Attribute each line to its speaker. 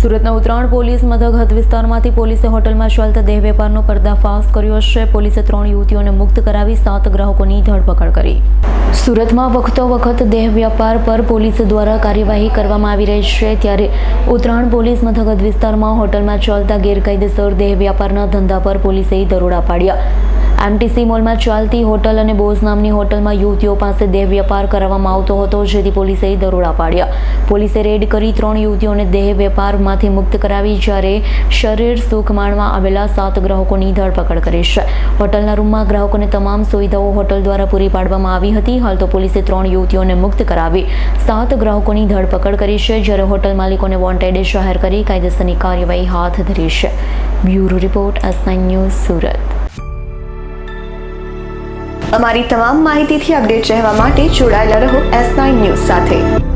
Speaker 1: સુરતના ઉત્તરાયણ પોલીસ મથક હદ વિસ્તારમાંથી પોલીસે હોટલમાં ચાલતા દેહ વેપારનો પર્દાફાશ કર્યો છે। પોલીસે 3 યુવતીઓને મુક્ત કરાવી 7 ગ્રાહકોની ધરપકડ કરી। સુરતમાં વખતો વખત દેહ વ્યાપાર પર પોલીસ દ્વારા કાર્યવાહી કરવામાં આવી રહી છે, ત્યારે ઉત્તરાયણ પોલીસ મથક હદ વિસ્તારમાં હોટલમાં ચાલતા ગેરકાયદેસર દેહ વ્યાપારના ધંધા પર પોલીસે દરોડા પાડ્યા। એમટીસી મોલમાં ચાલતી હોટલ અને બોઝ નામની હોટલમાં યુવતીઓ પાસે દેહ વ્યાપાર કરવામાં આવતો હતો, જેથી પોલીસે દરોડા પાડ્યા। પોલીસે રેડ કરી 3 યુવતીઓને દેહ વેપારમાંથી મુક્ત કરાવી, જ્યારે શરીર સુખ માણવા આવેલા 7 ગ્રાહકોની ધરપકડ કરી છે। હોટલના રૂમમાં ગ્રાહકોને તમામ સુવિધાઓ હોટલ દ્વારા પૂરી પાડવામાં આવી હતી। હાલ તો પોલીસે 3 યુવતીઓને મુક્ત કરાવી 7 ગ્રાહકોની ધરપકડ કરી છે, જ્યારે હોટલ માલિકોને વોન્ટેડ જાહેર કરી કાયદેસરની કાર્યવાહી હાથ ધરી છે। Bureau report, S9 news, Surat.
Speaker 2: અમારી તમામ માહિતીથી અપડેટ રહેવા માટે જોડાયેલા રહો S9 ન્યૂઝ સાથે।